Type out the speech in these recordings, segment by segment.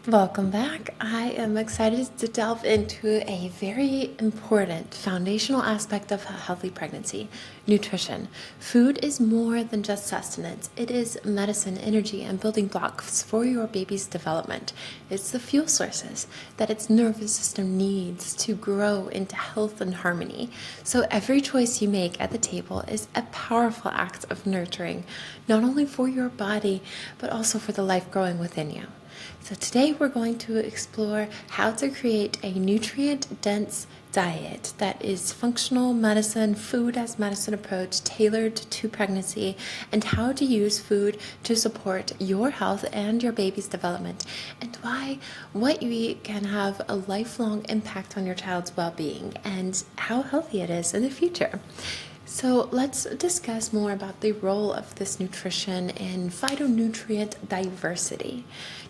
Welcome back. I am excited to delve into a very important foundational aspect of a healthy pregnancy: nutrition. Food is more than just sustenance, it is medicine, energy, and building blocks for your baby's development. It's the fuel sources that its nervous system needs to grow into health and harmony. So, every choice you make at the table is a powerful act of nurturing, not only for your body, but also for the life growing within you. So today we're going to explore how to create a nutrient-dense diet that is functional medicine, food as medicine approach tailored to pregnancy, and how to use food to support your health and your baby's development, and why what you eat can have a lifelong impact on your child's well-being and how healthy it is in the future. So let's discuss more about the role of this nutrition in phytonutrient diversity.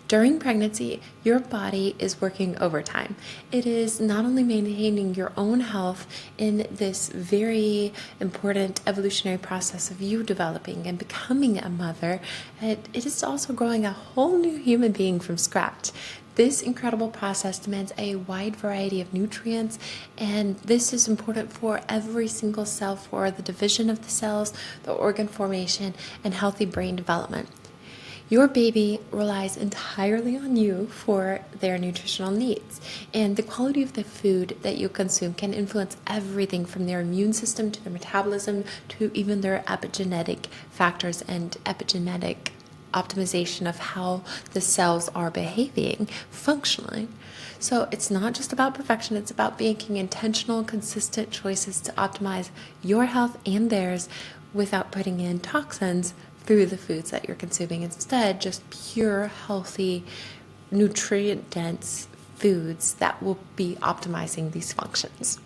During pregnancy, your body is working overtime. It is not only maintaining your own health in this very important evolutionary process of you developing and becoming a mother, it is also growing a whole new human being from scratch. This incredible process demands a wide variety of nutrients, and this is important for every single cell for the division of the cells, the organ formation, and healthy brain development. Your baby relies entirely on you for their nutritional needs, and the quality of the food that you consume can influence everything from their immune system to their metabolism to even their epigenetic factors and epigenetic optimization of how the cells are behaving functionally. So it's not just about perfection, it's about making intentional, consistent choices to optimize your health and theirs without putting in toxins through the foods that you're consuming. Instead, just pure, healthy, nutrient dense foods that will be optimizing these functions.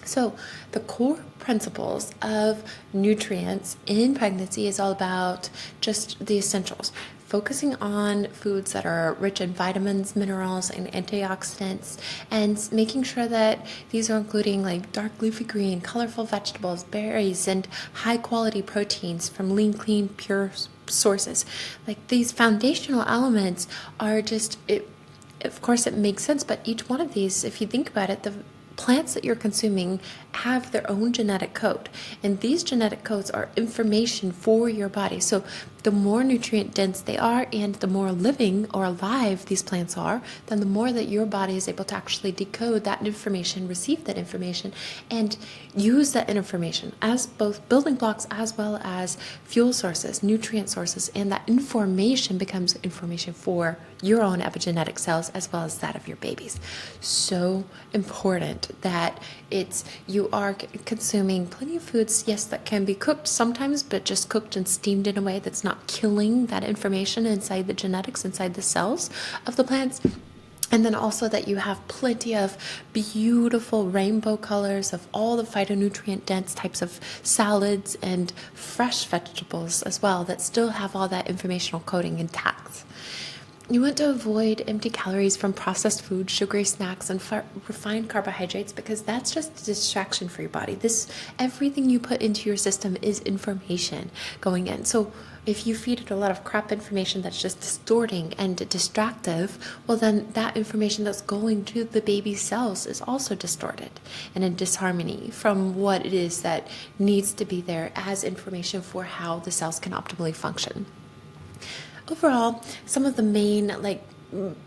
So, the core principles of nutrients in pregnancy is all about just the essentials, focusing on foods that are rich in vitamins, minerals, and antioxidants, and making sure that these are including like dark leafy green, colorful vegetables, berries, and high quality proteins from lean, clean, pure sources. Like these foundational elements are just it. Of course, it makes sense, but each one of these, if you think about it, the plants that you're consuming have their own genetic code, and these genetic codes are information for your body. So the more nutrient dense they are and the more living or alive these plants are, then the more that your body is able to actually decode that information, receive that information, and use that information as both building blocks as well as fuel sources, nutrient sources, and that information becomes information for your own epigenetic cells as well as that of your babies. So important that you are consuming plenty of foods, yes, that can be cooked sometimes, but just cooked and steamed in a way that's not killing that information inside the genetics, inside the cells of the plants. And then also that you have plenty of beautiful rainbow colors of all the phytonutrient dense types of salads and fresh vegetables as well that still have all that informational coding intact. You want to avoid empty calories from processed food, sugary snacks, and refined carbohydrates because that's just a distraction for your body. Everything you put into your system is information going in. So if you feed it a lot of crap information that's just distorting and distractive, well then that information that's going to the baby's cells is also distorted and in disharmony from what it is that needs to be there as information for how the cells can optimally function. Overall, some of the main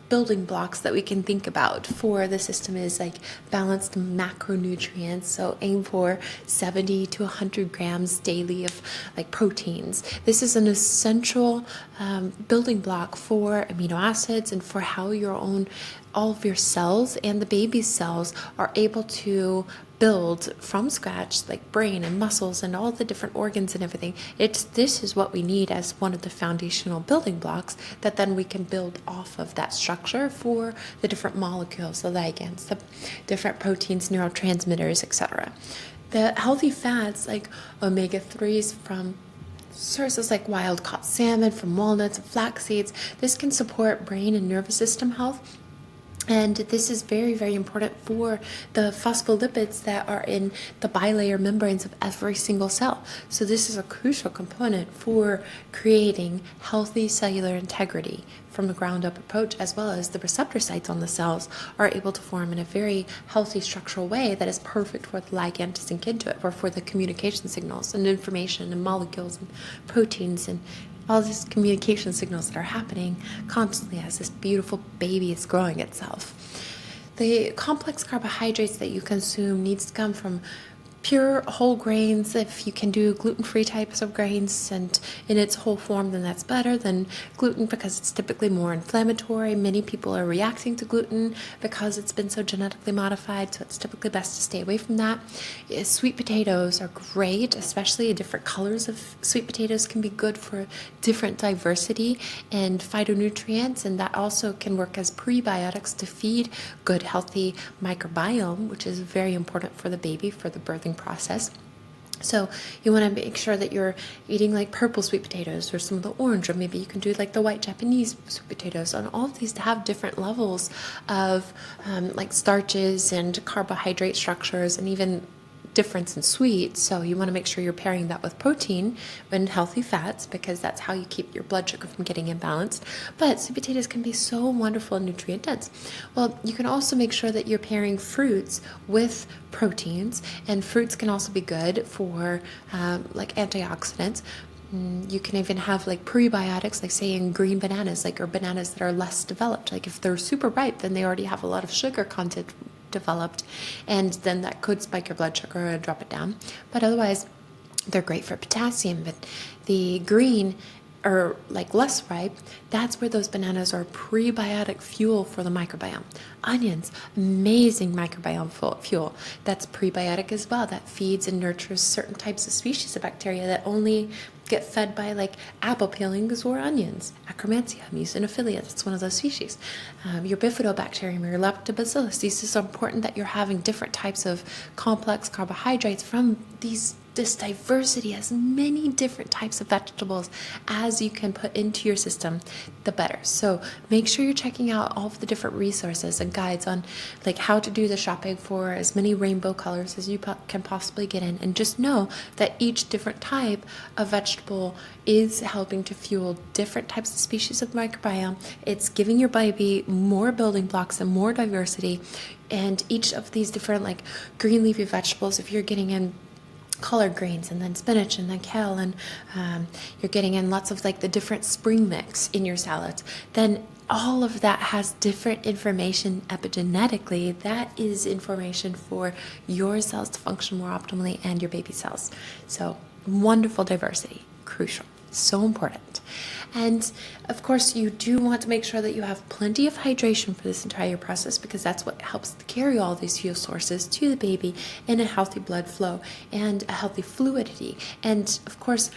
building blocks that we can think about for the system is like balanced macronutrients. So aim for 70 to 100 grams daily of like proteins. This is an essential building block for amino acids and for how all of your cells and the baby's cells are able to build from scratch, like brain and muscles and all the different organs and everything. This is what we need as one of the foundational building blocks that then we can build off of that structure for the different molecules, the ligands, the different proteins, neurotransmitters, etc. The healthy fats like omega-3s from sources like wild-caught salmon, from walnuts and flax seeds, this can support brain and nervous system health And this is very, very important for the phospholipids that are in the bilayer membranes of every single cell. So this is a crucial component for creating healthy cellular integrity from a ground up approach, as well as the receptor sites on the cells are able to form in a very healthy structural way that is perfect for the ligand to sink into it, or for the communication signals and information and molecules and proteins and all these communication signals that are happening constantly as this beautiful baby is growing itself. The complex carbohydrates that you consume needs to come from pure whole grains. If you can do gluten-free types of grains and in its whole form, then that's better than gluten, because it's typically more inflammatory. Many people are reacting to gluten because it's been so genetically modified, so it's typically best to stay away from that. Sweet potatoes are great, especially different colors of sweet potatoes can be good for different diversity and phytonutrients, and that also can work as prebiotics to feed good, healthy microbiome, which is very important for the baby, for the birthing process. So you want to make sure that you're eating like purple sweet potatoes or some of the orange, or maybe you can do like the white Japanese sweet potatoes, and all of these to have different levels of like starches and carbohydrate structures and even difference in sweet. So you want to make sure you're pairing that with protein and healthy fats, because that's how you keep your blood sugar from getting imbalanced. But sweet potatoes can be so wonderful and nutrient dense. Well, you can also make sure that you're pairing fruits with proteins, and fruits can also be good for like antioxidants. You can even have like prebiotics, like say in green bananas, like, or bananas that are less developed. Like if they're super ripe, then they already have a lot of sugar content developed, and then that could spike your blood sugar or drop it down. But otherwise, they're great for potassium. But the green or like less ripe, that's where those bananas are prebiotic fuel for the microbiome. Onions, amazing microbiome fuel. That's prebiotic as well. That feeds and nurtures certain types of species of bacteria that only get fed by like apple peelings or onions. Akkermansia, eosinophilia, that's one of those species. Your bifidobacterium or your lactobacillus, these is important that you're having different types of complex carbohydrates from this diversity, as many different types of vegetables as you can put into your system, the better. So make sure you're checking out all of the different resources and guides on like how to do the shopping for as many rainbow colors as you can possibly get in, and just know that each different type of vegetable is helping to fuel different types of species of microbiome. It's giving your baby more building blocks and more diversity, and each of these different like green leafy vegetables, if you're getting in collard greens and then spinach and then kale, and you're getting in lots of like the different spring mix in your salads, then all of that has different information epigenetically. That is information for your cells to function more optimally and your baby cells. So wonderful diversity, crucial, so important. And of course, you do want to make sure that you have plenty of hydration for this entire process, because that's what helps to carry all these fuel sources to the baby in a healthy blood flow and a healthy fluidity. And of course,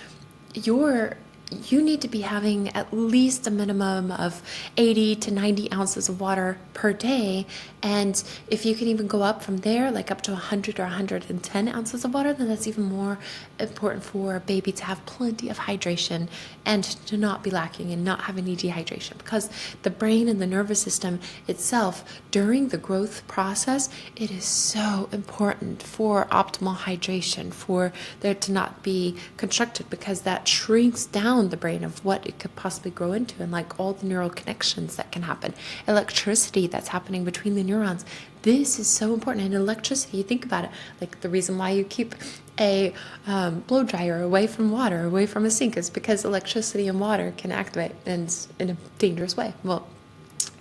you need to be having at least a minimum of 80 to 90 ounces of water per day. And if you can even go up from there, like up to 100 or 110 ounces of water, then that's even more important for a baby to have plenty of hydration and to not be lacking and not have any dehydration, because the brain and the nervous system itself during the growth process, it is so important for optimal hydration, for there to not be constricted, because that shrinks down the brain of what it could possibly grow into, and like all the neural connections that can happen, electricity that's happening between the neurons. This is so important. And electricity, think about it, like the reason why you keep a blow dryer away from water, away from a sink, is because electricity and water can activate in a dangerous way. Well,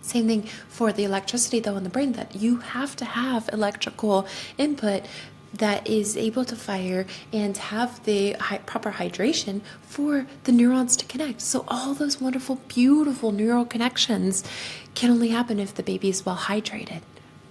same thing for the electricity though in the brain, that you have to have electrical input that is able to fire and have the proper hydration for the neurons to connect. So all those wonderful, beautiful neural connections can only happen if the baby is well hydrated.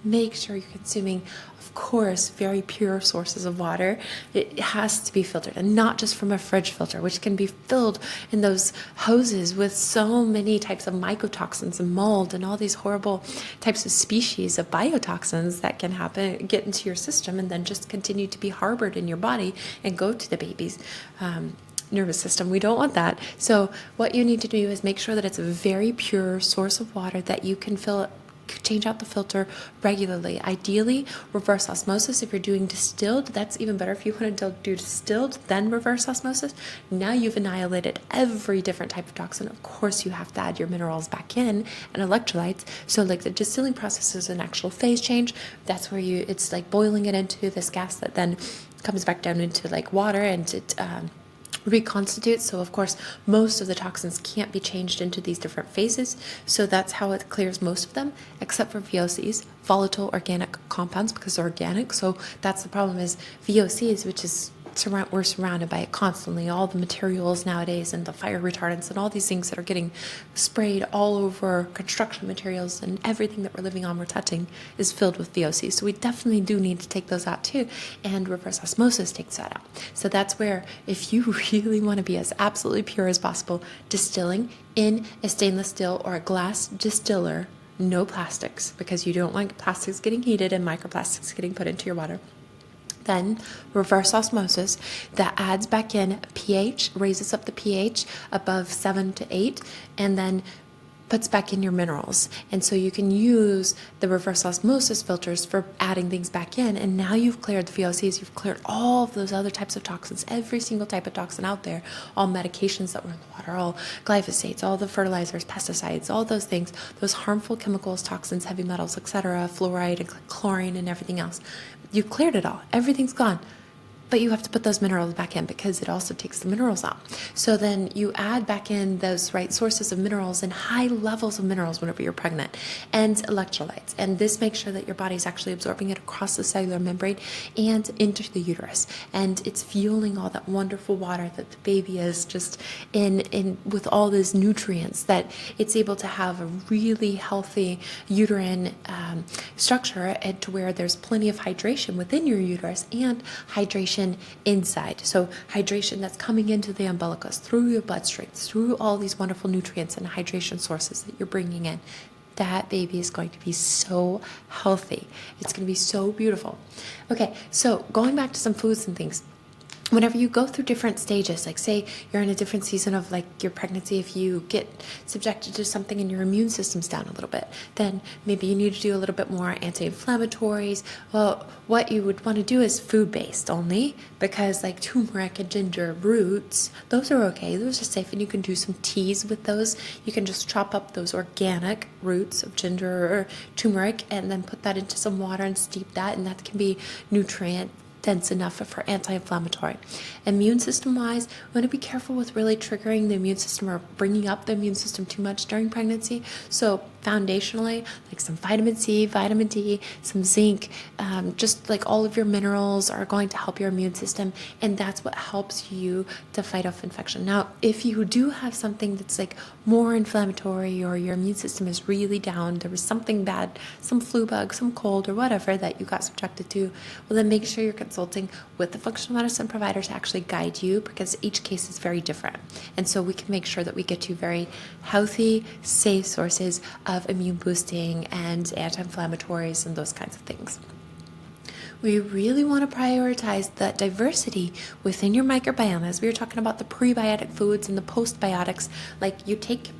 Make sure you're consuming, of course, very pure sources of water. It has to be filtered, and not just from a fridge filter, which can be filled in those hoses with so many types of mycotoxins and mold and all these horrible types of species of biotoxins that can happen, get into your system, and then just continue to be harbored in your body and go to the baby's nervous system. We don't want that. So what you need to do is make sure that it's a very pure source of water that you can fill change out the filter regularly. Ideally, reverse osmosis. If you're doing distilled, that's even better. If you want to do distilled, then reverse osmosis, now you've annihilated every different type of toxin. Of course, you have to add your minerals back in and electrolytes. So like the distilling process is an actual phase change. That's where it's like boiling it into this gas that then comes back down into like water, and it reconstitutes. So of course, most of the toxins can't be changed into these different phases. So that's how it clears most of them, except for VOCs, volatile organic compounds, because they're organic. So that's the problem is VOCs, which is we're surrounded by it constantly. All the materials nowadays and the fire retardants and all these things that are getting sprayed all over construction materials, and everything that we're living on, we're touching, is filled with VOCs. So we definitely do need to take those out too, and reverse osmosis takes that out. So that's where, if you really want to be as absolutely pure as possible, distilling in a stainless steel or a glass distiller, no plastics, because you don't want plastics getting heated and microplastics getting put into your water. Then reverse osmosis, that adds back in pH, raises up the pH above 7 to 8, and then puts back in your minerals. And so you can use the reverse osmosis filters for adding things back in. And now you've cleared the VOCs, you've cleared all of those other types of toxins, every single type of toxin out there, all medications that were in the water, all glyphosates, all the fertilizers, pesticides, all those things, those harmful chemicals, toxins, heavy metals, etc., fluoride and chlorine and everything else. You cleared it all. Everything's gone. But you have to put those minerals back in, because it also takes the minerals out. So then you add back in those right sources of minerals and high levels of minerals whenever you're pregnant, and electrolytes. And this makes sure that your body's actually absorbing it across the cellular membrane and into the uterus. And it's fueling all that wonderful water that the baby is just in with all these nutrients, that it's able to have a really healthy uterine structure, and to where there's plenty of hydration within your uterus and hydration inside. So hydration that's coming into the umbilicus, through your bloodstream, through all these wonderful nutrients and hydration sources that you're bringing in. That baby is going to be so healthy. It's going to be so beautiful. Okay, so going back to some foods and things. Whenever you go through different stages, like say you're in a different season of like your pregnancy, if you get subjected to something and your immune system's down a little bit, then maybe you need to do a little bit more anti-inflammatories. Well, what you would want to do is food-based only, because like turmeric and ginger roots, those are okay. Those are safe, and you can do some teas with those. You can just chop up those organic roots of ginger or turmeric and then put that into some water and steep that, and that can be nutrient dense enough for anti-inflammatory. Immune system wise, we want to be careful with really triggering the immune system or bringing up the immune system too much during pregnancy. So foundationally, like some vitamin C, vitamin D, some zinc, just like all of your minerals are going to help your immune system, and that's what helps you to fight off infection. Now, if you do have something that's like more inflammatory, or your immune system is really down, there was something bad, some flu bug, some cold or whatever that you got subjected to, well then make sure you're consulting with the functional medicine provider to actually guide you, because each case is very different. And so we can make sure that we get you very healthy, safe sources of immune boosting and anti-inflammatories and those kinds of things. We really want to prioritize the diversity within your microbiome, as we were talking about the prebiotic foods and the postbiotics. Like you take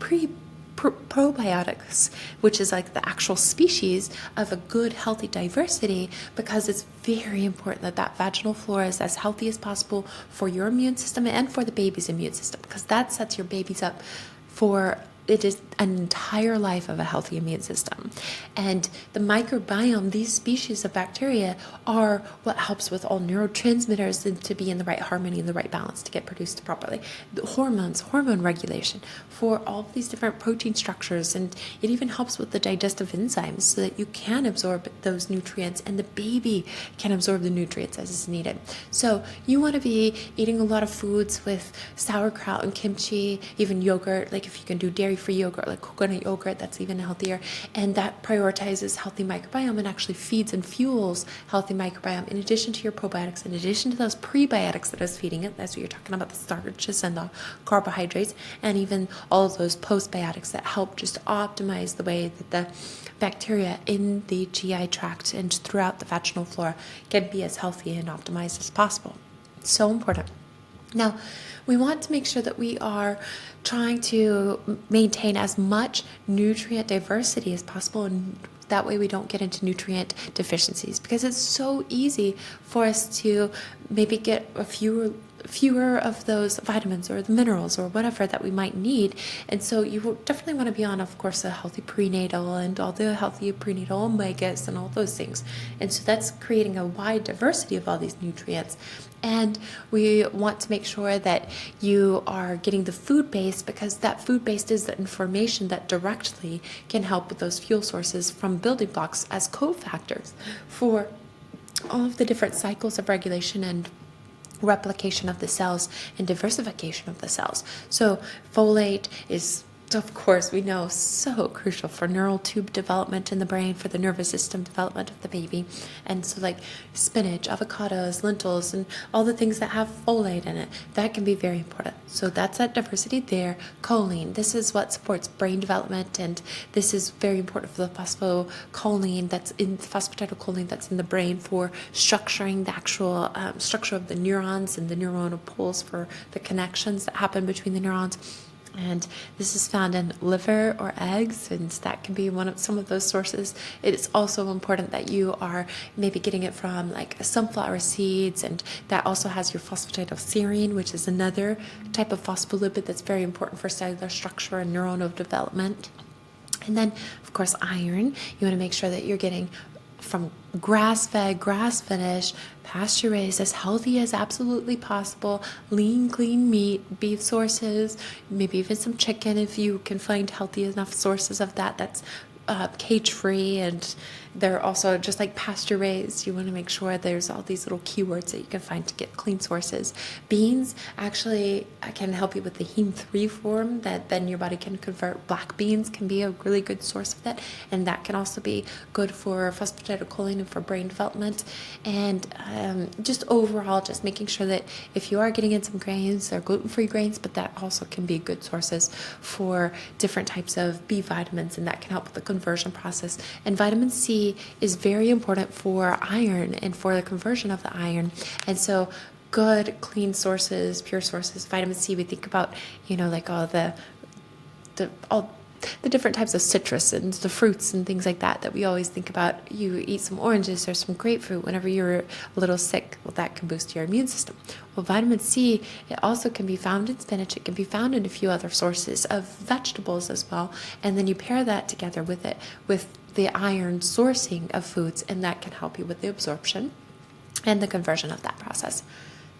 probiotics, which is like the actual species of a good, healthy diversity, because it's very important that that vaginal flora is as healthy as possible for your immune system and for the baby's immune system, because that sets your babies up for it is an entire life of a healthy immune system. And the microbiome, these species of bacteria, are what helps with all neurotransmitters to be in the right harmony and the right balance to get produced properly. The hormones, hormone regulation for all of these different protein structures, and it even helps with the digestive enzymes so that you can absorb those nutrients and the baby can absorb the nutrients as is needed. So you want to be eating a lot of foods with sauerkraut and kimchi, even yogurt, like if you can do dairy-free yogurt, like coconut yogurt, that's even healthier. And that prioritizes healthy microbiome and actually feeds and fuels healthy microbiome, in addition to your probiotics, in addition to those prebiotics that is feeding it. That's what you're talking about, the starches and the carbohydrates, and even all of those postbiotics that help just optimize the way that the bacteria in the GI tract and throughout the vaginal flora can be as healthy and optimized as possible. It's so important. Now, we want to make sure that we are trying to maintain as much nutrient diversity as possible and That way we don't get into nutrient deficiencies, because it's so easy for us to maybe get a fewer of those vitamins or the minerals or whatever that we might need. And so you will definitely want to be on, of course, a healthy prenatal and all the healthy prenatal omegas and all those things. And so that's creating a wide diversity of all these nutrients. And we want to make sure that you are getting the food base, because that food base is the information that directly can help with those fuel sources from building blocks as cofactors for all of the different cycles of regulation and replication of the cells and diversification of the cells. So folate is, of course, we know, so crucial for neural tube development in the brain, for the nervous system development of the baby. And so like spinach, avocados, lentils, and all the things that have folate in it, that can be very important. So that's that diversity there. Choline, this is what supports brain development, and this is very important for the phosphatidylcholine that's in the brain for structuring the actual structure of the neurons and the neuronal pools for the connections that happen between the neurons. And this is found in liver or eggs, and that can be some of those sources. It's also important that you are maybe getting it from like sunflower seeds, and that also has your phosphatidylserine, which is another type of phospholipid that's very important for cellular structure and neuronal development. And then, of course, iron. You want to make sure that you're getting from grass-fed, grass-finished, pasture-raised, as healthy as absolutely possible, lean, clean meat, beef sources, maybe even some chicken if you can find healthy enough sources of that. That's cage-free, and they're also just like pasture-raised. You want to make sure there's all these little keywords that you can find to get clean sources. Beans actually can help you with the heme-3 form that then your body can convert. Black beans can be a really good source of that, and that can also be good for phosphatidylcholine and for brain development. And just overall, just making sure that if you are getting in some grains, they're gluten-free grains, but that also can be good sources for different types of B vitamins, and that can help with the conversion process. And vitamin C is very important for iron and for the conversion of the iron. And so good, clean sources, pure sources, vitamin C, we think about, like all the different types of citrus and the fruits and things like that we always think about. You eat some oranges or some grapefruit whenever you're a little sick. Well, that can boost your immune system. Well, vitamin C, it also can be found in spinach. It can be found in a few other sources of vegetables as well. And then you pair that together with the iron sourcing of foods, and that can help you with the absorption and the conversion of that process.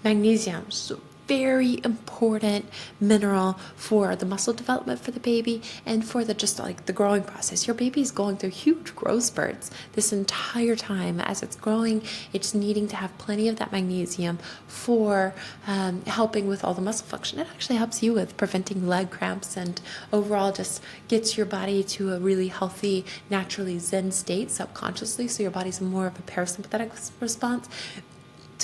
Magnesium, so very important mineral for the muscle development for the baby and for the growing process. Your baby is going through huge growth spurts this entire time. As it's growing, it's needing to have plenty of that magnesium for helping with all the muscle function. It actually helps you with preventing leg cramps, and overall just gets your body to a really healthy, naturally zen state subconsciously, so your body's more of a parasympathetic response.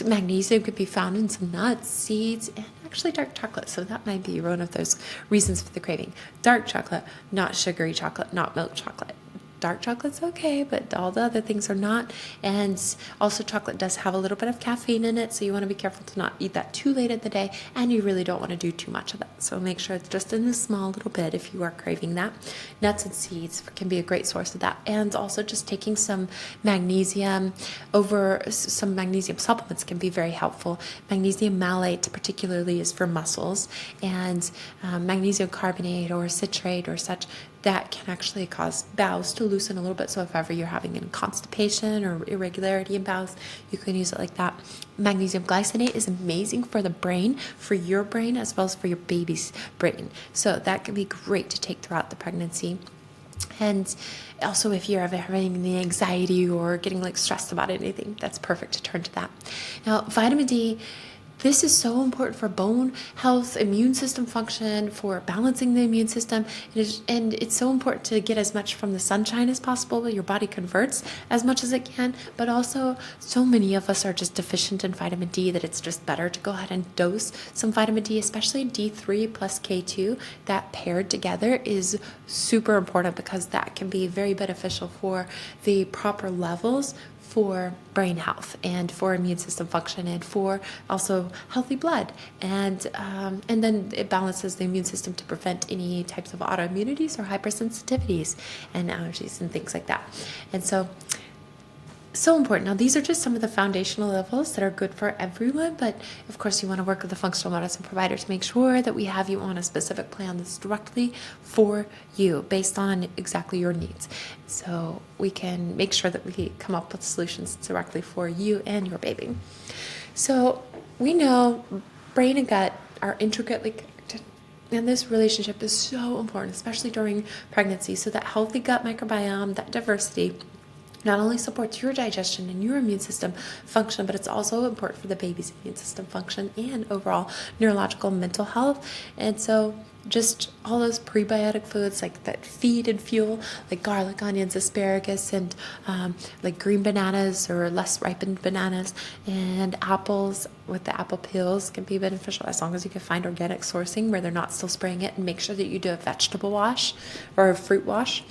Magnesium could be found in some nuts, seeds, and actually dark chocolate. So that might be one of those reasons for the craving. Dark chocolate, not sugary chocolate, not milk chocolate. Dark chocolate's okay, but all the other things are not. And also chocolate does have a little bit of caffeine in it, so you want to be careful to not eat that too late in the day, and you really don't want to do too much of that. So make sure it's just in a small little bit if you are craving that. Nuts and seeds can be a great source of that. And also just taking some magnesium over some magnesium supplements can be very helpful. Magnesium malate particularly is for muscles, and magnesium carbonate or citrate or such, that can actually cause bowels to loosen a little bit. So if ever you're having any constipation or irregularity in bowels, you can use it like that. Magnesium glycinate is amazing for the brain, for your brain, as well as for your baby's brain. So that can be great to take throughout the pregnancy. And also, if you're ever having any anxiety or getting stressed about anything, that's perfect to turn to that. Now, vitamin D, this is so important for bone health, immune system function, for balancing the immune system. And it's so important to get as much from the sunshine as possible. Your body converts as much as it can, but also so many of us are just deficient in vitamin D that it's just better to go ahead and dose some vitamin D, especially D3 plus K2. That paired together is super important, because that can be very beneficial for the proper levels for brain health and for immune system function and for also healthy blood. And then it balances the immune system to prevent any types of autoimmunities or hypersensitivities and allergies and things like that. And so important. Now, these are just some of the foundational levels that are good for everyone, but of course you want to work with a functional medicine provider to make sure that we have you on a specific plan that's directly for you based on exactly your needs. So we can make sure that we come up with solutions directly for you and your baby. So we know brain and gut are intricately connected. And this relationship is so important, especially during pregnancy. So that healthy gut microbiome, that diversity, not only supports your digestion and your immune system function, but it's also important for the baby's immune system function and overall neurological and mental health. And so just all those prebiotic foods like that feed and fuel, like garlic, onions, asparagus, and like green bananas or less ripened bananas, and apples with the apple peels can be beneficial as long as you can find organic sourcing where they're not still spraying it, and make sure that you do a vegetable wash or a fruit wash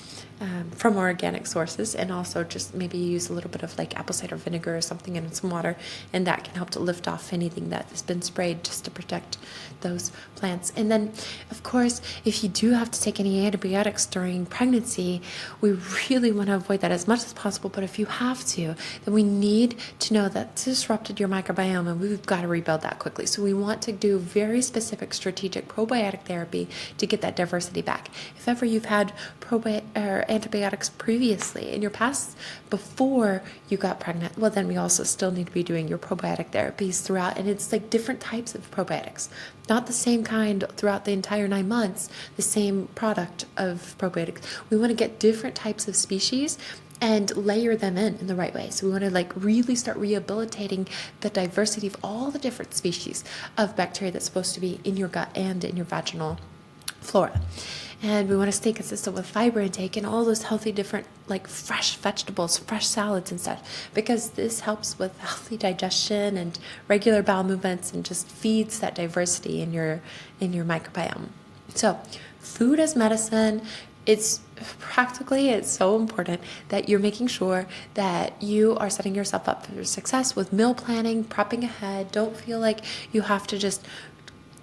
from organic sources, and also just maybe use a little bit of like apple cider vinegar or something in some water, and that can help to lift off anything that has been sprayed just to protect those plants. And then of course, if you do have to take any antibiotics during pregnancy, we really want to avoid that as much as possible. But if you have to, then we need to know that disrupted your microbiome, and we've got to rebuild that quickly. So we want to do very specific strategic probiotic therapy to get that diversity back. If ever you've had antibiotics previously in your past before you got pregnant, well, then we also still need to be doing your probiotic therapies throughout. And it's like different types of probiotics, not the same kind throughout the entire 9 months, the same product of probiotics. We want to get different types of species and layer them in the right way. So we want to like really start rehabilitating the diversity of all the different species of bacteria that's supposed to be in your gut and in your vaginal flora. And we want to stay consistent with fiber intake and all those healthy different like fresh vegetables, fresh salads and stuff, because this helps with healthy digestion and regular bowel movements and just feeds that diversity in your microbiome. So food as medicine, it's so important that you're making sure that you are setting yourself up for success with meal planning, prepping ahead. Don't feel like you have to just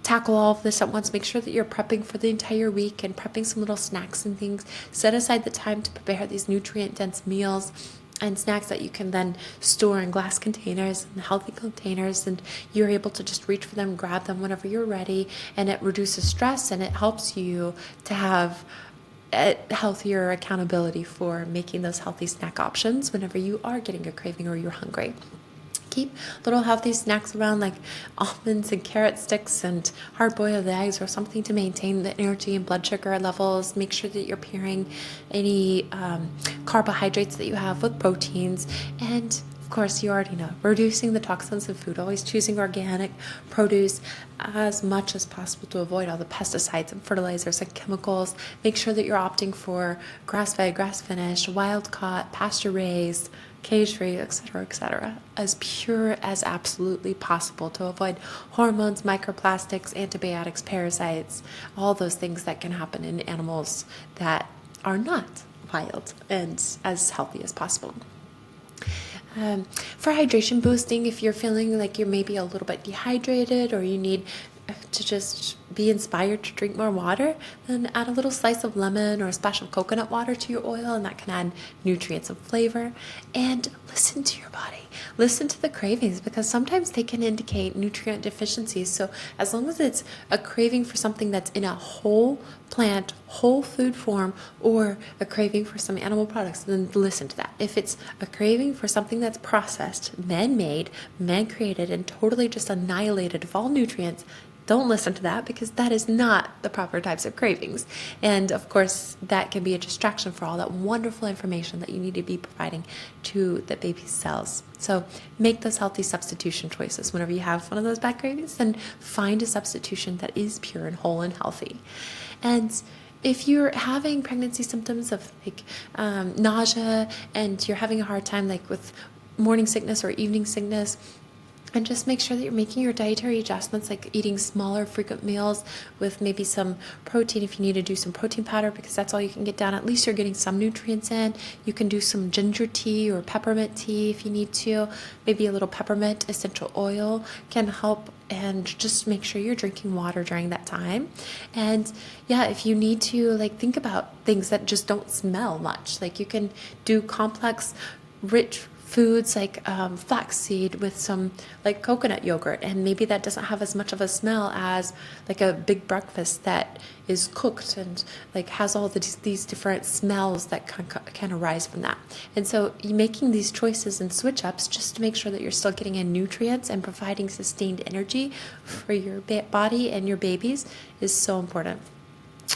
tackle all of this at once. Make sure that you're prepping for the entire week and prepping some little snacks and things. Set aside the time to prepare these nutrient-dense meals and snacks that you can then store in glass containers and healthy containers, and you're able to just reach for them, grab them whenever you're ready, and it reduces stress and it helps you to have a healthier accountability for making those healthy snack options whenever you are getting a craving or you're hungry. Keep little healthy snacks around like almonds and carrot sticks and hard-boiled eggs or something to maintain the energy and blood sugar levels. Make sure that you're pairing any carbohydrates that you have with proteins. And of course, you already know, reducing the toxins in food, always choosing organic produce as much as possible to avoid all the pesticides and fertilizers and chemicals. Make sure that you're opting for grass-fed, grass-finished, wild-caught, pasture-raised, cage-free, etc., as pure as absolutely possible to avoid hormones, microplastics, antibiotics, parasites, all those things that can happen in animals that are not wild, and as healthy as possible. For hydration boosting, if you're feeling like you're maybe a little bit dehydrated or you need to just be inspired to drink more water, then add a little slice of lemon or a splash of coconut water to your oil, and that can add nutrients and flavor. And listen to your body. Listen to the cravings, because sometimes they can indicate nutrient deficiencies. So as long as it's a craving for something that's in a whole plant, whole food form, or a craving for some animal products, then listen to that. If it's a craving for something that's processed, man-made, man-created, and totally just annihilated of all nutrients, don't listen to that, because that is not the proper types of cravings. And of course, that can be a distraction for all that wonderful information that you need to be providing to the baby's cells. So make those healthy substitution choices. Whenever you have one of those bad cravings, then find a substitution that is pure and whole and healthy. And if you're having pregnancy symptoms of like nausea, and you're having a hard time like with morning sickness or evening sickness, And just make sure that you're making your dietary adjustments, like eating smaller, frequent meals with maybe some protein if you need to do some protein powder, because that's all you can get down. At least you're getting some nutrients in. You can do some ginger tea or peppermint tea if you need to. Maybe a little peppermint essential oil can help. And just make sure you're drinking water during that time. And yeah, if you need to, like, think about things that just don't smell much. Like, you can do complex, rich foods like flaxseed with some like coconut yogurt, and maybe that doesn't have as much of a smell as like a big breakfast that is cooked and like has all these different smells that can arise from that. And so you making these choices and switch ups just to make sure that you're still getting in nutrients and providing sustained energy for your body and your babies is so important.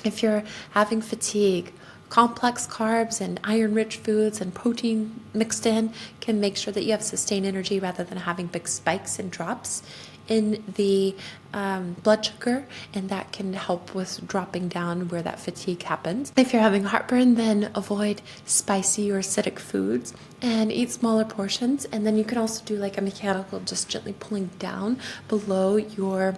If you're having fatigue, complex carbs and iron-rich foods and protein mixed in can make sure that you have sustained energy rather than having big spikes and drops in the blood sugar, and that can help with dropping down where that fatigue happens. If you're having heartburn, then avoid spicy or acidic foods and eat smaller portions. And then you can also do like a mechanical, just gently pulling down below your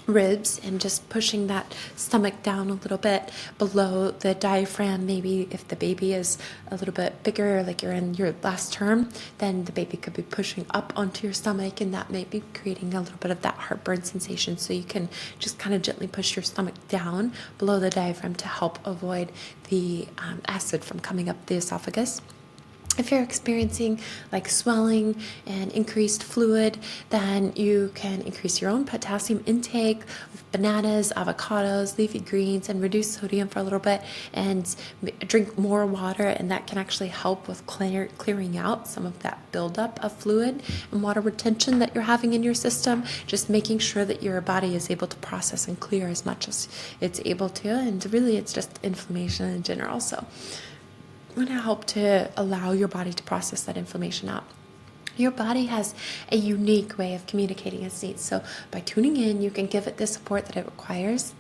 ribs and just pushing that stomach down a little bit below the diaphragm. Maybe if the baby is a little bit bigger, like you're in your last term, then the baby could be pushing up onto your stomach, and that may be creating a little bit of that heartburn sensation. So you can just kind of gently push your stomach down below the diaphragm to help avoid the acid from coming up the esophagus. If you're experiencing like swelling and increased fluid, then you can increase your own potassium intake with bananas, avocados, leafy greens, and reduce sodium for a little bit, and drink more water, and that can actually help with clearing out some of that buildup of fluid and water retention that you're having in your system, just making sure that your body is able to process and clear as much as it's able to. And really, it's just inflammation in general. So going to help to allow your body to process that inflammation out. Your body has a unique way of communicating its needs. So by tuning in, you can give it the support that it requires.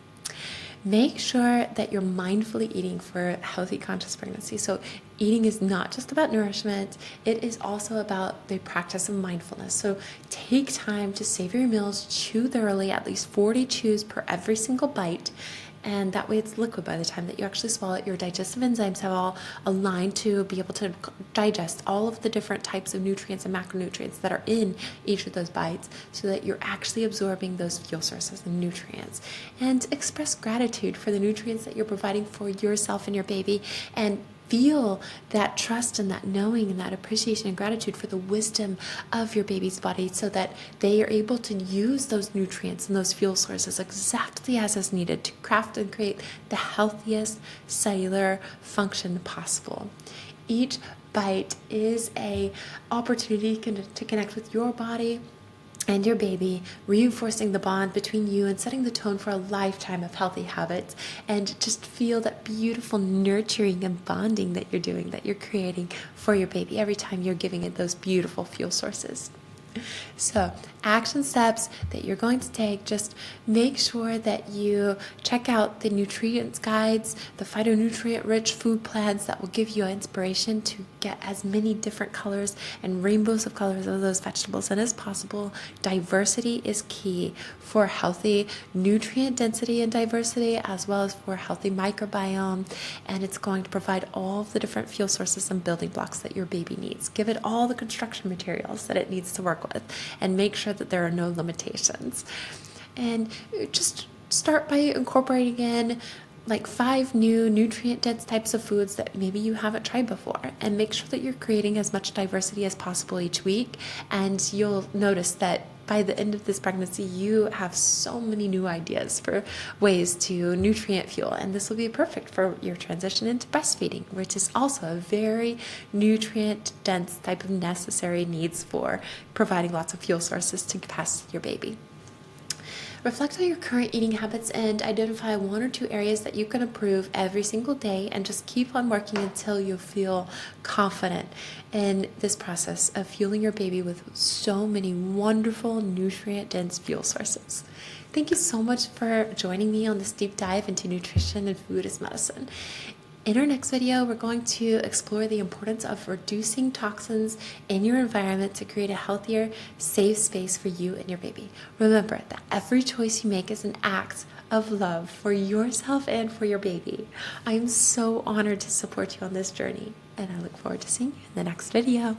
Make sure that you're mindfully eating for healthy, conscious pregnancy. So eating is not just about nourishment. It is also about the practice of mindfulness. So take time to savor your meals, chew thoroughly, at least 40 chews per every single bite. And that way it's liquid by the time that you actually swallow it. Your digestive enzymes have all aligned to be able to digest all of the different types of nutrients and macronutrients that are in each of those bites, so that you're actually absorbing those fuel sources and nutrients. And express gratitude for the nutrients that you're providing for yourself and your baby, and feel that trust and that knowing and that appreciation and gratitude for the wisdom of your baby's body, so that they are able to use those nutrients and those fuel sources exactly as is needed to craft and create the healthiest cellular function possible. Each bite is an opportunity to connect with your body and your baby, reinforcing the bond between you and setting the tone for a lifetime of healthy habits. And just feel that beautiful nurturing and bonding that you're doing, that you're creating for your baby every time you're giving it those beautiful fuel sources. So, action steps that you're going to take: just make sure that you check out the nutrients guides, the phytonutrient rich food plans that will give you inspiration to get as many different colors and rainbows of colors of those vegetables in as possible. Diversity is key for healthy nutrient density and diversity, as well as for healthy microbiome, and it's going to provide all of the different fuel sources and building blocks that your baby needs. Give it all the construction materials that it needs to work with, and make sure that there are no limitations. And just start by incorporating in like 5 new nutrient-dense types of foods that maybe you haven't tried before, and make sure that you're creating as much diversity as possible each week. And you'll notice that by the end of this pregnancy, you have so many new ideas for ways to nutrient fuel, and this will be perfect for your transition into breastfeeding, which is also a very nutrient-dense type of necessary needs for providing lots of fuel sources to pass your baby. Reflect on your current eating habits and identify 1 or 2 areas that you can improve every single day, and just keep on working until you feel confident in this process of fueling your baby with so many wonderful nutrient-dense fuel sources. Thank you so much for joining me on this deep dive into nutrition and food as medicine. In our next video, we're going to explore the importance of reducing toxins in your environment to create a healthier, safe space for you and your baby. Remember that every choice you make is an act of love for yourself and for your baby. I am so honored to support you on this journey, and I look forward to seeing you in the next video.